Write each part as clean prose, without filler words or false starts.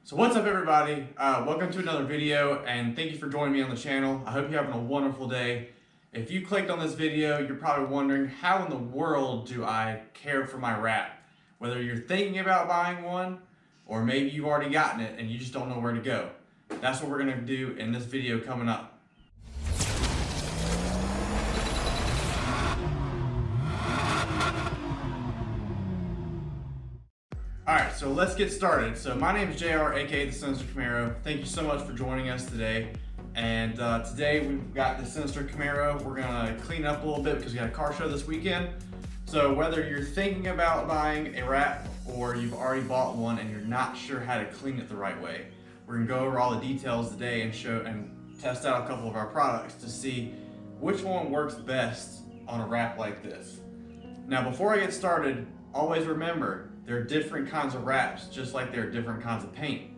So what's up everybody? Welcome to another video and thank you for joining me on the channel. I hope you're having a wonderful day. If you clicked on this video, you're probably wondering how in the world do I care for my wrap? Whether you're thinking about buying one or maybe you've already gotten it and you just don't know where to go. That's what we're gonna do in this video coming up. Alright, so let's get started. So my name is JR, aka the Sinister Camaro. Thank you so much for joining us today. And today we've got the Sinister Camaro. We're gonna clean it up a little bit because we had a car show this weekend. So whether you're thinking about buying a wrap or you've already bought one and you're not sure how to clean it the right way, we're gonna go over all the details today and show and test out a couple of our products to see which one works best on a wrap like this. Now before I get started, always remember, there are different kinds of wraps, just like there are different kinds of paint.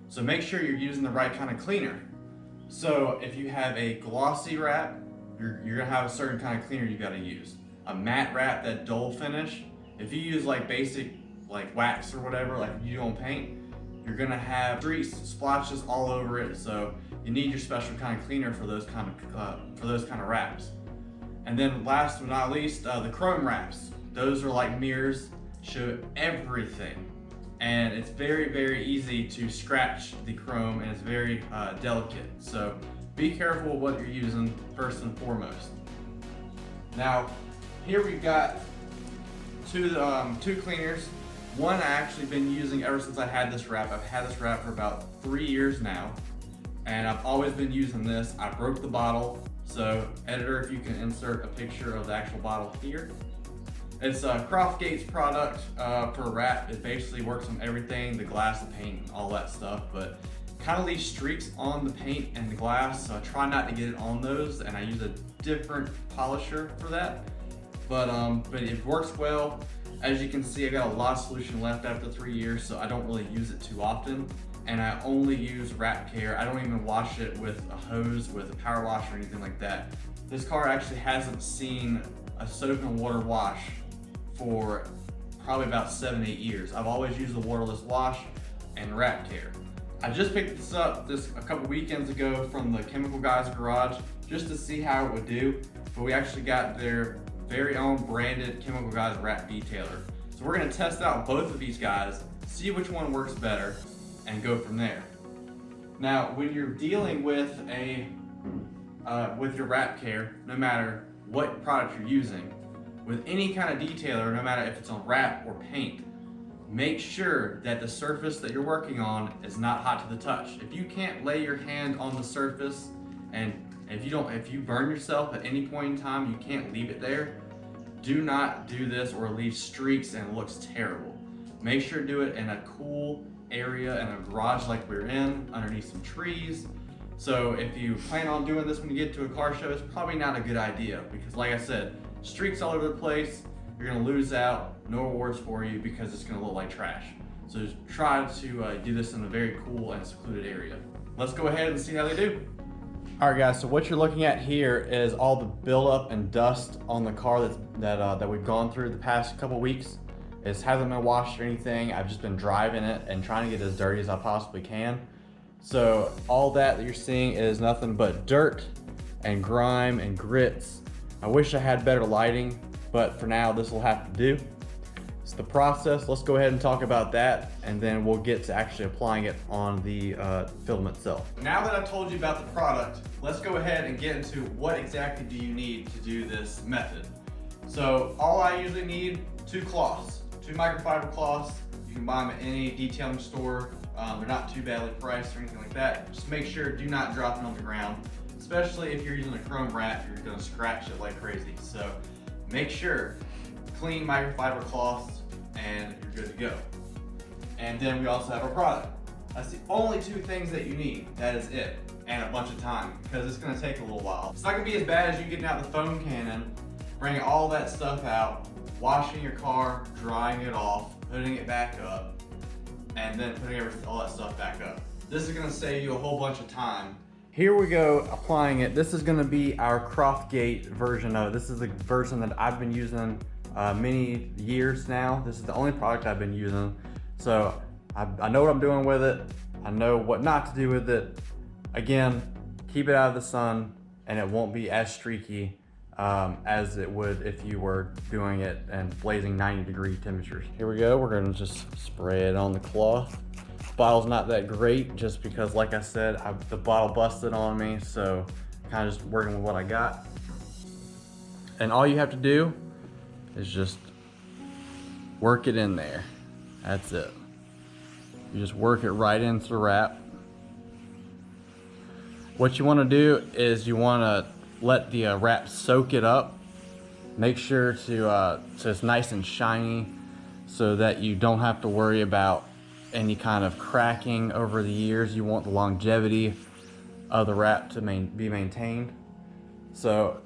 So make sure you're using the right kind of cleaner. So if you have a glossy wrap, you're gonna have a certain kind of cleaner you gotta use. A matte wrap, that dull finish, if you use like basic like wax or whatever, like you do on paint, you're gonna have streaks, splotches all over it. So you need your special kind of cleaner for those kind of wraps. And then last but not least, the chrome wraps. Those are like mirrors, show everything, and it's very easy to scratch the chrome, and it's very delicate, so be careful what you're using first and foremost. Now here we've got two cleaners. One I actually been using ever since I had this wrap. I've had this wrap for about 3 years now, and I've always been using this. I broke the bottle, so editor, if you can insert a picture of the actual bottle here. It's Croftgate's product for wrap. It basically works on everything, the glass, the paint, all that stuff, but kind of leaves streaks on the paint and the glass, so I try not to get it on those, and I use a different polisher for that. But it works well. As you can see, I got a lot of solution left after 3 years, so I don't really use it too often, and I only use wrap care. I don't even wash it with a hose, with a power wash or anything like that. This car actually hasn't seen a soap and water wash for probably about 7-8 years. I've always used the waterless wash and wrap care. I just picked this up a couple weekends ago from the chemical guy's garage just to see how it would do, but we actually got their very own branded chemical guy's wrap detailer. So we're gonna test out both of these guys, see which one works better, and go from there. Now, when you're dealing with with your wrap care, no matter what product you're using, with any kind of detailer, no matter if it's on wrap or paint, make sure that the surface that you're working on is not hot to the touch. If you can't lay your hand on the surface, and if you burn yourself at any point in time, you can't leave it there, do not do this or leave streaks and it looks terrible. Make sure to do it in a cool area, in a garage like we're in, underneath some trees. So if you plan on doing this when you get to a car show, it's probably not a good idea, because like I said, streaks all over the place, you're gonna lose out, no rewards for you because it's gonna look like trash. So just try to do this in a very cool and secluded area. Let's go ahead and see how they do. All right guys, so what you're looking at here is all the buildup and dust on the car that we've gone through the past couple weeks. It hasn't been washed or anything. I've just been driving it and trying to get it as dirty as I possibly can. So all that you're seeing is nothing but dirt and grime and grits. I wish I had better lighting, but for now this will have to do. It's the process. Let's go ahead and talk about that, and then we'll get to actually applying it on the film itself. Now that I've told you about the product, let's go ahead and get into what exactly do you need to do this method. So all I usually need, 2 cloths, 2 microfiber cloths. You can buy them at any detailing store. They're not too badly priced or anything like that. Just make sure, do not drop it on the ground. Especially if you're using a chrome wrap, you're gonna scratch it like crazy. So make sure, clean microfiber cloths and you're good to go. And then we also have our product. That's the only 2 things that you need. That is it. And a bunch of time, because it's gonna take a little while. It's not gonna be as bad as you getting out the foam cannon, bringing all that stuff out, washing your car, drying it off, putting it back up, and then putting all that stuff back up. This is gonna save you a whole bunch of time. Here we go, applying it. This is gonna be our Croftgate version of it. This is the version that I've been using many years now. This is the only product I've been using. So I know what I'm doing with it. I know what not to do with it. Again, keep it out of the sun and it won't be as streaky as it would if you were doing it in blazing 90-degree temperatures. Here we go, we're gonna just spray it on the cloth. Bottle's not that great just because, like I said, the bottle busted on me, so kind of just working with what I got. And all you have to do is just work it in there. That's it. You just work it right into the wrap. What you want to do is you want to let the wrap soak it up. Make sure so it's nice and shiny so that you don't have to worry about any kind of cracking over the years. You want the longevity of the wrap to be maintained. So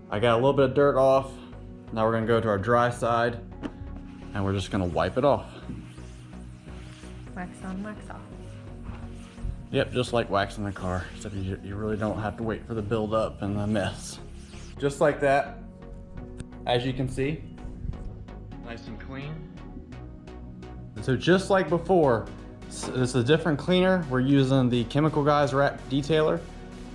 I got a little bit of dirt off. Now we're gonna go to our dry side and we're just gonna wipe it off. Wax on, wax off. Yep, just like waxing the car, except you really don't have to wait for the buildup and the mess. Just like that, as you can see, nice and clean. So just like before, this is a different cleaner. We're using the Chemical Guys Wrap Detailer.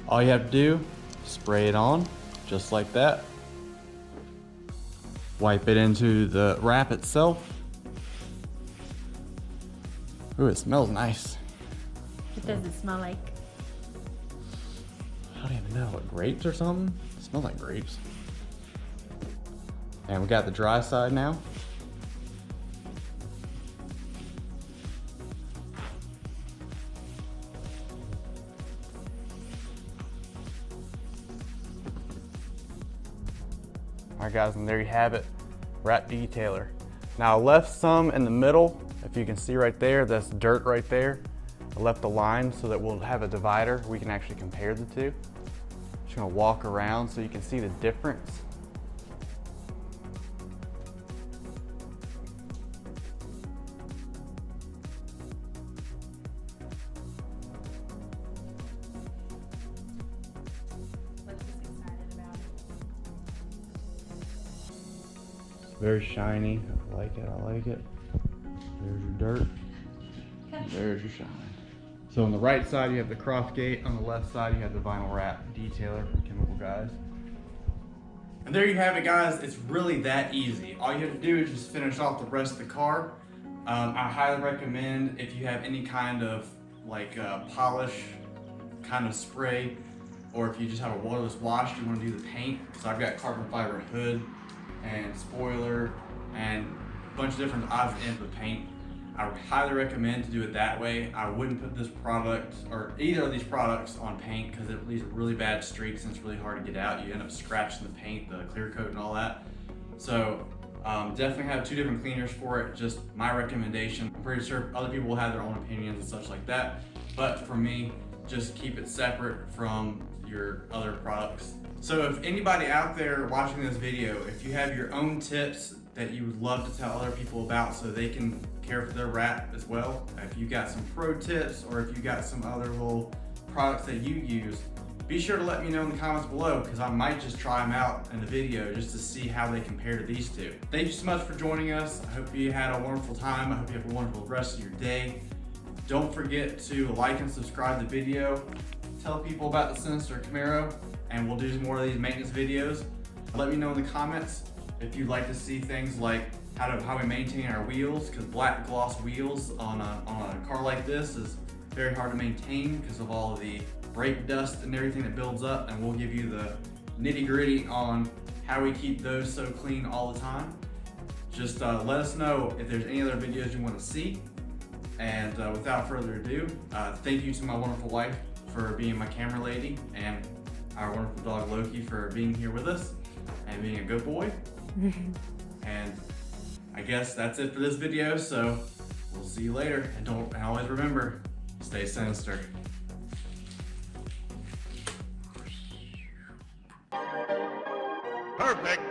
All you have to do, spray it on, just like that. Wipe it into the wrap itself. Ooh, it smells nice. What does it smell like? I don't even know, what, grapes or something? It smells like grapes. And we got the dry side now. Alright guys, and there you have it, wrap detailer. Now I left some in the middle, if you can see right there, that's dirt right there. I left the line so that we'll have a divider, we can actually compare the two. Just gonna walk around so you can see the difference. Very shiny. I like it. I like it. There's your dirt. There's your shine. So on the right side you have the Croftgate. On the left side you have the vinyl wrap detailer from Chemical Guys. And there you have it, guys. It's really that easy. All you have to do is just finish off the rest of the car. I highly recommend, if you have any kind of like polish kind of spray, or if you just have a waterless wash, you want to do the paint. So I've got carbon fiber hood and spoiler and a bunch of different odds and ends with paint. I would highly recommend to do it that way. I wouldn't put this product or either of these products on paint because it leaves really bad streaks and it's really hard to get out. You end up scratching the paint, the clear coat and all that. So definitely have two different cleaners for it. Just my recommendation. I'm pretty sure other people will have their own opinions and such like that. But for me, just keep it separate from your other products. So if anybody out there watching this video, if you have your own tips that you would love to tell other people about so they can care for their wrap as well, if you got some pro tips or if you got some other little products that you use, be sure to let me know in the comments below because I might just try them out in the video just to see how they compare to these two. Thank you so much for joining us. I hope you had a wonderful time. I hope you have a wonderful rest of your day. Don't forget to like and subscribe to the video. Tell people about the Sinister Camaro, and we'll do more of these maintenance videos. Let me know in the comments if you'd like to see things like how we maintain our wheels, because black gloss wheels on a car like this is very hard to maintain because of all of the brake dust and everything that builds up, and we'll give you the nitty-gritty on how we keep those so clean all the time. Just let us know if there's any other videos you want to see. And without further ado, thank you to my wonderful wife for being my camera lady, and our wonderful dog Loki for being here with us and being a good boy. And I guess that's it for this video, so we'll see you later. And always remember, stay sinister. Perfect.